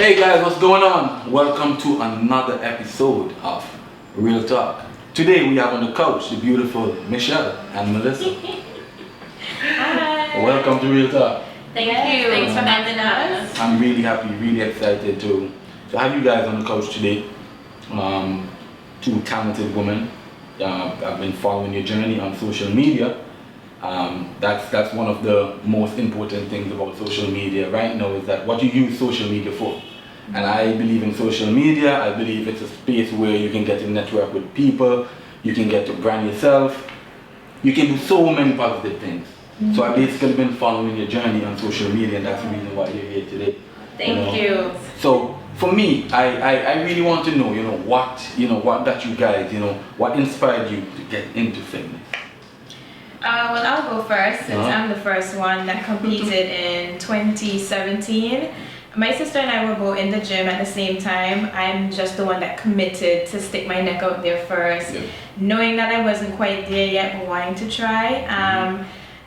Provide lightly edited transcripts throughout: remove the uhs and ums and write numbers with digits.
Hey guys, what's going on? Welcome to another episode of Real Talk. Today we have on the couch the beautiful Michelle and Melissa. Hi. Welcome to Real Talk. Thank you. Thanks for having us. I'm really happy, really excited to have you guys on the couch today. Two talented women. I've been following your journey on social media. That's one of the most important things about social media right now is that what you use social media for. And I believe in social media. I believe it's a space where you can get to network with people, you can get to brand yourself, you can do so many positive things. So I've basically been following your journey on social media, and that's the reason why you're here today. Thank you. So for me, I really want to know, what got you guys, what inspired you to get into fitness? Well, I'll go first since I'm the first one that competed in 2017. My sister and I were both in the gym at the same time. I'm just the one that committed to stick my neck out there first, knowing that I wasn't quite there yet, but wanting to try.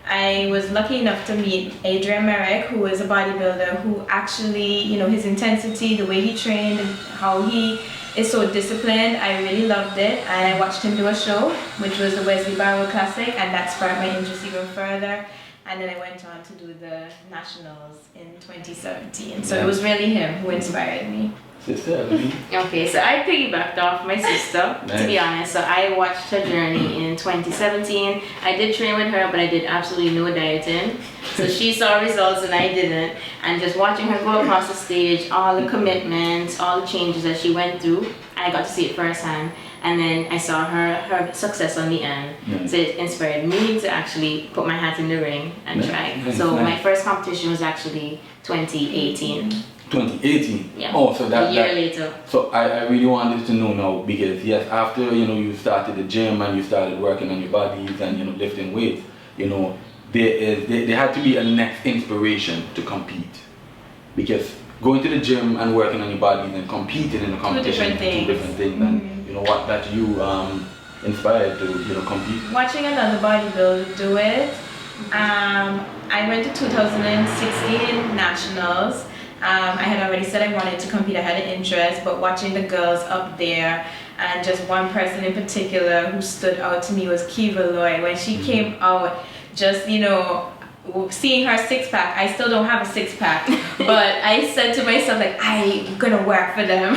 I was lucky enough to meet Adrian Merrick, who is a bodybuilder who actually, his intensity, the way he trained, and how he is so disciplined. I really loved it, and I watched him do a show, which was the Wesley Barrow Classic, and that sparked my interest even further. And then I went on to do the nationals in 2017. So it was really him who inspired me. Sister, Okay, so I piggybacked off my sister, to be honest. So I watched her journey in 2017. I did train with her, but I did absolutely no dieting. So she saw results and I didn't. And just watching her go across the stage, all the commitments, all the changes that she went through, I got to see it firsthand. And then I saw her success on the end. So it inspired me to actually put my hat in the ring and try. So my first competition was actually 2018. 2018. Yeah. Oh, so a year later. So I really wanted to know now because yes, after you started the gym and you started working on your bodies and lifting weights, there had to be a next inspiration to compete, because going to the gym and working on your bodies and competing in the competition are two different things. And what that you inspired to compete. Watching another bodybuilder do it, I went to 2016 nationals. I had already said I wanted to compete, I had an interest, but watching the girls up there, and just one person in particular who stood out to me was Kiva Lloyd. When she came out, just, seeing her six-pack, I still don't have a six-pack, but I said to myself, like, I'm gonna work for them.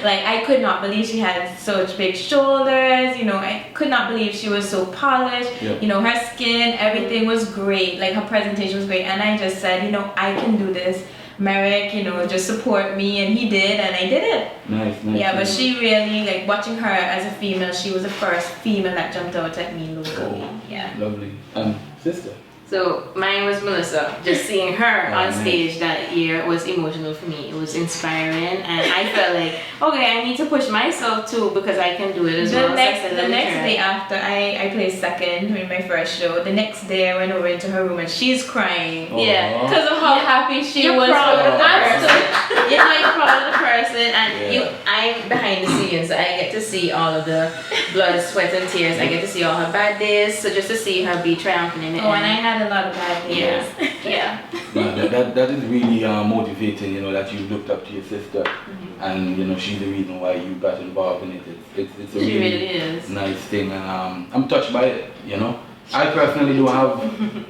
Like, I could not believe she had such big shoulders, I could not believe she was so polished, her skin, everything was great, like her presentation was great, and I just said, I can do this. Merrick, just support me, and he did, and I did it. Nice. Yeah, but she really, like, watching her as a female, she was the first female that jumped out at me locally. Lovely. Sister? So mine was Melissa. Just seeing her on stage that year was emotional for me. It was inspiring, and I felt like, okay, I need to push myself too because I can do it as well. The next day after I placed second in my first show, the next day I went over into her room and she's crying. Yeah, because of how happy she was. You're proud of the person. You're proud of the person, and I'm behind the scenes. I get to see all of the blood, sweat, and tears. I get to see all her bad days. So just to see her be triumphant in the end. And I had a lot of bad days. Yeah. That is really motivating, that you looked up to your sister, and she's the reason why you got involved in it. It's a really nice thing, and I'm touched by it. I personally don't have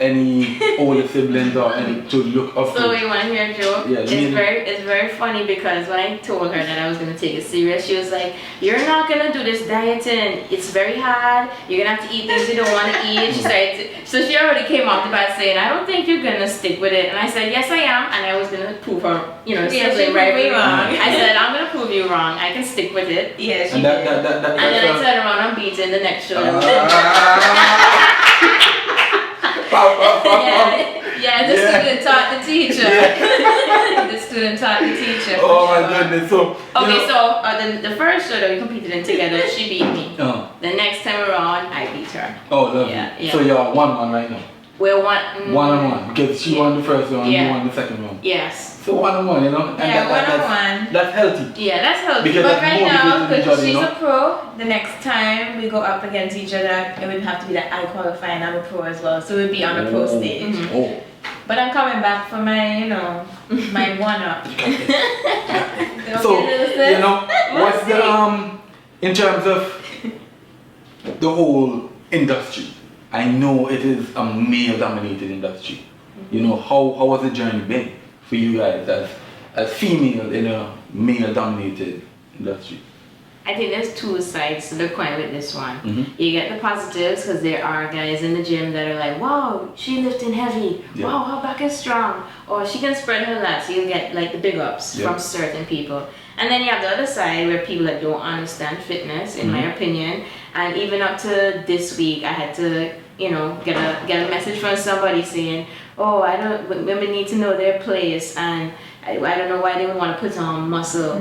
any older siblings or any to look up to. So you want to hear a joke? Yeah, it's very funny because when I told her that I was going to take it serious, she was like, "You're not going to do this dieting. It's very hard. You're going to have to eat things you don't want to eat." She said, so she already came off the bat saying, "I don't think you're going to stick with it." And I said, "Yes, I am." And I was going to prove her, sibling right wrong. I said, "I'm going to prove you wrong. I can stick with it." Yeah, and then I turned around and beat in the next show. The student taught the teacher. The student taught the teacher. Oh my goodness! So the first show that we competed in together, she beat me. The next time around, I beat her. Oh, lovely. Yeah. So you're 1-1 right now. We're 1-1 because she won the first one, you won the second one. Yes. So 1-1, and that's healthy. Yeah, that's healthy. Because but right now, because she's a pro, the next time we go up against each other, it would have to be that I qualify and I'm a pro as well. So we'd be on a pro stage. Oh, But I'm coming back for my, my one-up. So, what's the in terms of the whole industry? I know it is a male-dominated industry. How has the journey been for you guys as female in a male-dominated industry? I think there's two sides to the coin with this one. You get the positives because there are guys in the gym that are like, wow, she lifting heavy. Yeah. Wow, her back is strong. Or she can spread her lats. So you'll get like the big ups from certain people. And then you have the other side where people that don't understand fitness, in my opinion. And even up to this week, I had to, get a message from somebody saying, oh, women need to know their place, and I don't know why they would want to put on muscle.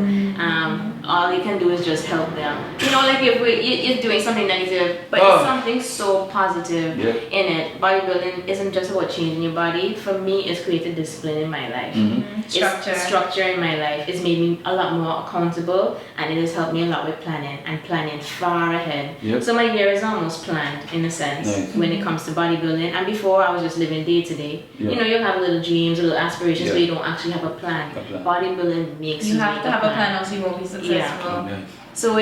All you can do is just help them. Like if you're doing something negative, but it's something so positive in it. Bodybuilding isn't just about changing your body. For me, it's created discipline in my life. Structure in my life. It's made me a lot more accountable, and it has helped me a lot with planning far ahead. So my year is almost planned in a sense when it comes to bodybuilding. And before, I was just living day to day. You'll have little dreams, little aspirations, but you don't actually have a plan. Bodybuilding makes you have to have a plan, else you won't be successful. So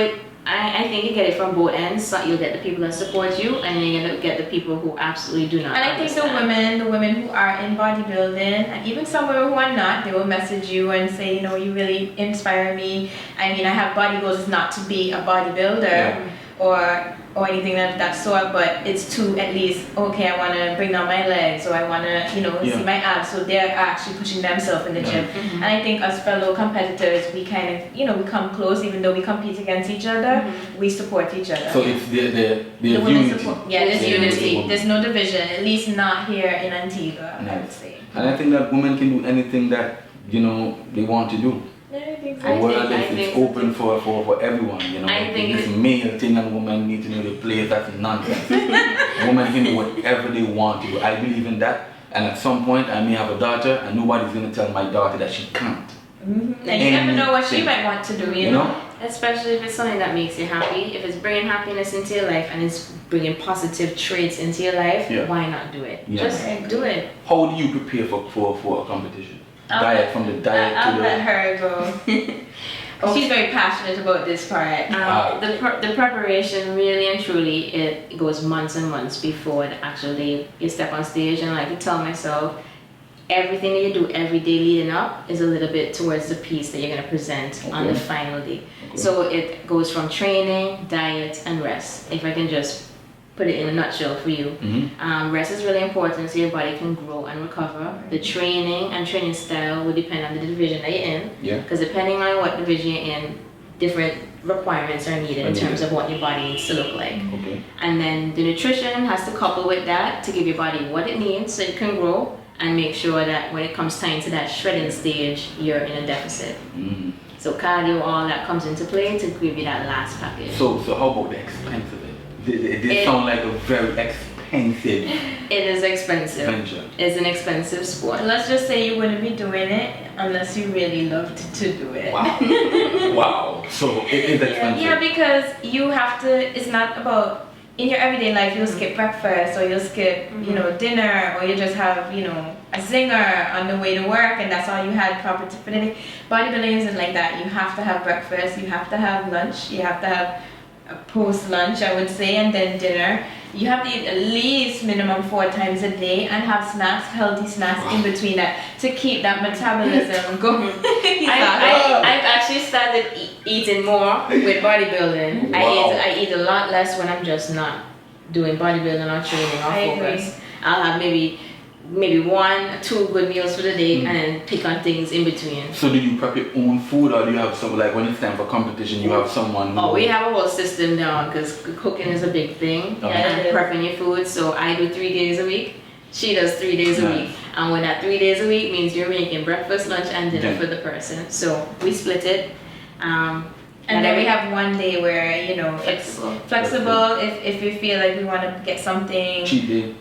I think you get it from both ends. So you'll get the people that support you, and then you're gonna get the people who absolutely do not. And I think the women who are in bodybuilding, and even some women who are not, they will message you and say, you really inspire me. I mean, I have body goals not to be a bodybuilder or anything of that sort, but it's to at least, okay, I want to bring down my legs, or I want to, see my abs. So they're actually pushing themselves in the gym. And I think as fellow competitors, we kind of, we come close, even though we compete against each other, we support each other. So it's the unity. There's unity. There's no division, at least not here in Antigua, I would say. And I think that women can do anything that, they want to do. The world is open for everyone, I think this male thing and women need to know the place, that's nonsense. Women can do whatever they want to do. I believe in that, and at some point I may have a daughter and nobody's going to tell my daughter that she can't. And you never know what she might want to do, you know? Especially if it's something that makes you happy. If it's bringing happiness into your life and it's bringing positive traits into your life, why not do it? Just do it. How do you prepare for a competition? I'll let her go. She's very passionate about this part. The preparation, really and truly, it goes months and months before the actual day you step on stage. And I like to tell myself, everything that you do every day leading up is a little bit towards the piece that you're going to present on the final day. So it goes from training, diet, and rest. If I can just put it in a nutshell for you. Rest is really important so your body can grow and recover. The training and training style will depend on the division that you're in. Because depending on what division you're in, different requirements are needed in terms of what your body needs to look like. And then the nutrition has to couple with that to give your body what it needs so it can grow, and make sure that when it comes time to that shredding stage, you're in a deficit. So cardio, all that comes into play to give you that last package. So how about the expense of it? It sounds like a very expensive. It is expensive. Venture. It's an expensive sport. Let's just say you wouldn't be doing it unless you really loved to do it. Wow. Wow. So it is expensive. Yeah, because you have to. It's not about in your everyday life. You'll skip breakfast, or you'll skip, dinner, or you just have, a zinger on the way to work, and that's all you had proper for the day. Bodybuilding isn't like that. You have to have breakfast. You have to have lunch. You have to have post lunch, I would say, and then dinner. You have to eat at least minimum 4 times a day, and have snacks, healthy snacks in between that to keep that metabolism going. I've actually started eating more with bodybuilding. Wow. I eat a lot less when I'm just not doing bodybuilding or training or focus. I'll have maybe 1 or 2 good meals for the day and then pick on things in between. So do you prep your own food, or do you have some, like when it's time for competition, you have someone who... we have a whole system down because cooking is a big thing. And prepping your food. So I do 3 days a week. She does 3 days a week. And when that 3 days a week means you're making breakfast, lunch, and dinner for the person. So we split it. And then we have one day where, flexible. If we feel like we want to get something... Cheat day.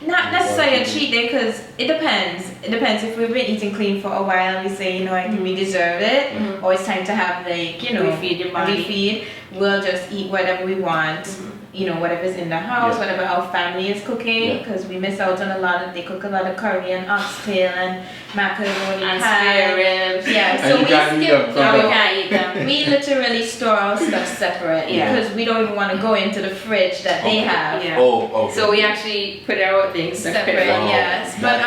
Not necessarily a cheat day, because it depends. It depends. If we've been eating clean for a while, we say, I think we deserve it, or it's time to have, like, refeed your body. Refeed. We'll just eat whatever we want. you know, whatever's in the house, Yeah. whatever our family is cooking, Yeah. because we miss out on a lot of, they cook a lot of curry and oxtail and macaroni And pie. spare ribs. Yeah, And so you we can't eat them skip, No, we sometimes. can't eat them. we literally store our stuff separate Yeah. because we don't even want to go into the fridge that they Okay. have. Yeah. Oh, okay. So we actually put our things Separate, Wow. yes. But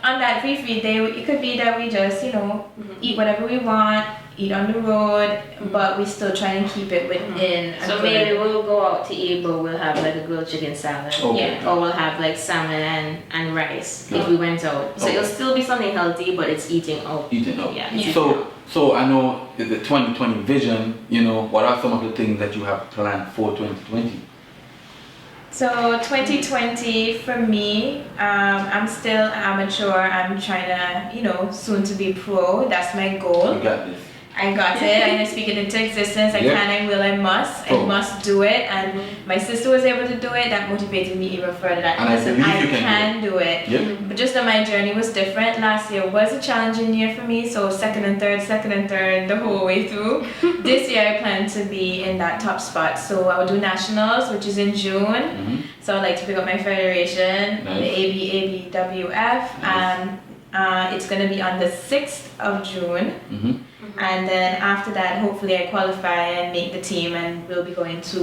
on that free feed day, it could be that we just, you know, eat whatever we want, eat on the road, but we still try and keep it within. a So good- maybe we'll go out to eat, but we'll have like a grilled chicken salad. Okay. Yeah. Or we'll have like salmon and rice if Yeah. we went out. So Okay. it'll still be something healthy, but it's eating out. Eating up. Yeah. Yeah. So I know the 2020 vision, you know, what are some of the things that you have planned for 2020? So 2020 for me, I'm still amateur. I'm trying to, you know, soon to be pro. That's my goal. You got this. I got it. I'm gonna speak it into existence. I Yeah. can, I will, I must. I Pro. must do it. And my sister was able to do it. That motivated me even further. That And I listen, believe I you can can do it. Yep. But just that my journey was different. Last year was a challenging year for me. So second and third, the whole way through. This year I plan to be in that top spot. So I will do nationals, which is in June. Mm-hmm. So I'd like to pick up my federation, Nice. the ABWF. Nice. And it's gonna be on the 6th of June. Mm-hmm. And then after that, hopefully I qualify and make the team, and we'll be going to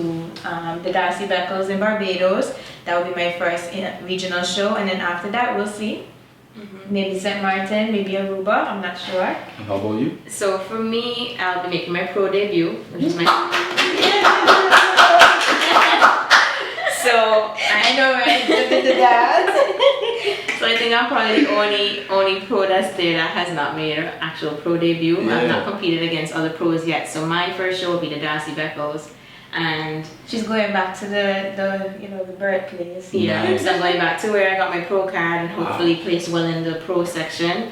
the Darcy Beckles in Barbados. That will be my first regional show, and then after that, we'll see. Maybe St. Martin, maybe Aruba, I'm not sure. And how about you? So for me, I'll be making my pro debut, which is my. So I know, right? The dad. So I think I'm probably the only pro that's there that has not made an actual pro debut. Yeah. I've not competed against other pros yet. So my first show will be the Darcy Beckles. And She's going back to the birthplace. yeah, Nice. so I'm going back to where I got my pro card and hopefully place well in the pro section.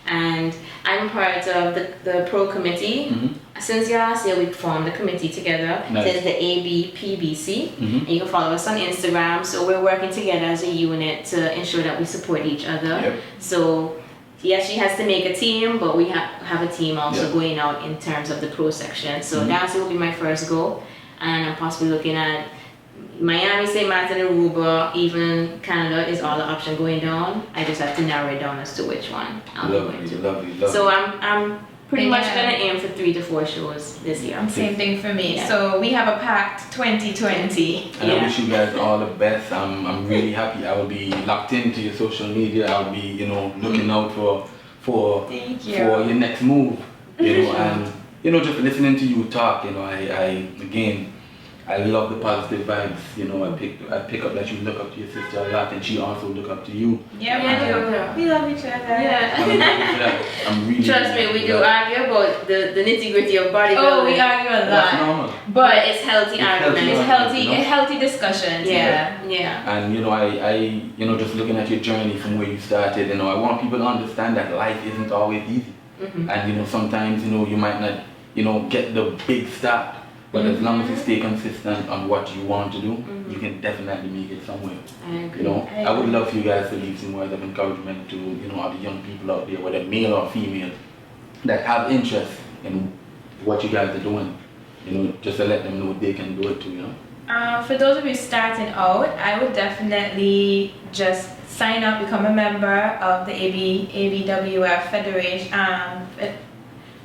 And I'm part of the pro committee. Mm-hmm. Since last year, we formed the committee together. Nice. It is the ABPBC. Mm-hmm. And you can follow us on Instagram. So we're working together as a unit to ensure that we support each other. Yep. So yes, she has to make a team, but we have a team also Yeah. going out in terms of the pro section. So Mhm. Darcy will be my first goal, and I'm possibly looking at Miami, St. Martin, Aruba, even Canada is all the option going down. I just have to narrow it down as to which one I'll be going Lovely, to. lovely. So I'm pretty much Yeah. gonna aim for 3 to 4 shows this year. Same thing for me. Yeah. So we have a packed 2020. And I Yeah. wish you guys all the best. I'm really happy. I will be locked into your social media. I'll be, you know, looking out for Thank you. for your next move. You know, and you know, just listening to you talk, you know, I again, I love the positive vibes. You know, I pick up that you look up to your sister a lot, and she also look up to you. Yeah, Yeah, we do. yeah. We love each other. I'm really for that. I'm really Trust me, we for do that. argue about the nitty gritty of bodybuilding. Oh, we argue a That's lot. normal. But it's healthy It's healthy, arguments. It's healthy, You know? healthy discussions. Yeah. Yeah. And you know, I you know, just looking at your journey from where you started, you know, I want people to understand that life isn't always easy. Mhm. And you know, sometimes you know you might not, you know, get the big start, but as long as you stay consistent on what you want to do, you can definitely make it somewhere. I agree. You know, I I would agree. love for you guys to leave some words of encouragement to, you know, other young people out there, whether male or female, that have interest in what you guys are doing. You know, just to let them know they can do it too. You know. For those of you starting out, I would definitely just sign up, become a member of the ABWF Federation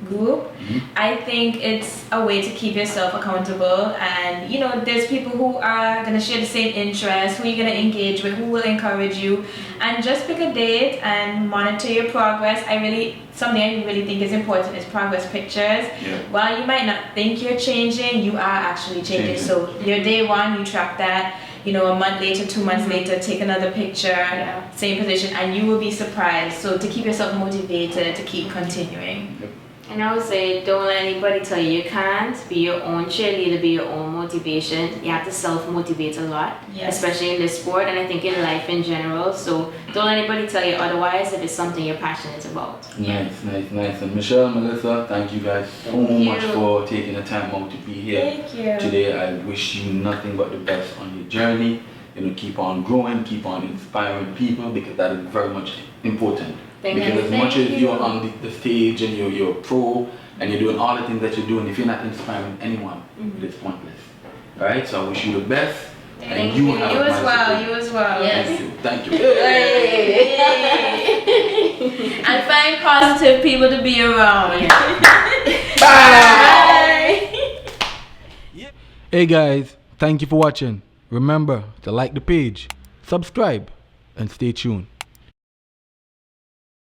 group. Mhm. I think it's a way to keep yourself accountable, and you know, there's people who are gonna share the same interests, who you're gonna engage with, who will encourage you, and just pick a date and monitor your progress. Something I really think is important is progress pictures. Yeah. While you might not think you're changing, you are actually changing. Changing. So your day one, you track that. You know, a month later, 2 months later, take another picture, Yeah. same position, and you will be surprised. So to keep yourself motivated, to keep continuing. And I would say, don't let anybody tell you you can't. Be your own cheerleader, be your own motivation. You have to self-motivate a lot, Yes. especially in this sport, and I think in life in general. So don't let anybody tell you otherwise if it's something you're passionate about. Nice. And Michelle, Melissa, thank you guys so Thank much you. for taking the time out to be here. Thank you. Today, I wish you nothing but the best on your journey. You know, keep on growing, keep on inspiring people, because that is very much important. Thank you. Because as much Thank as you. you're on the stage and you're pro and you're doing all the things that you're doing, if you're not inspiring anyone, it's pointless. Alright, so I wish you the best. Thank you. You as well. You as well. Yes. Thank you. And find positive people to be around. Bye. Bye. Hey guys, thank you for watching. Remember to like the page, subscribe, and stay tuned.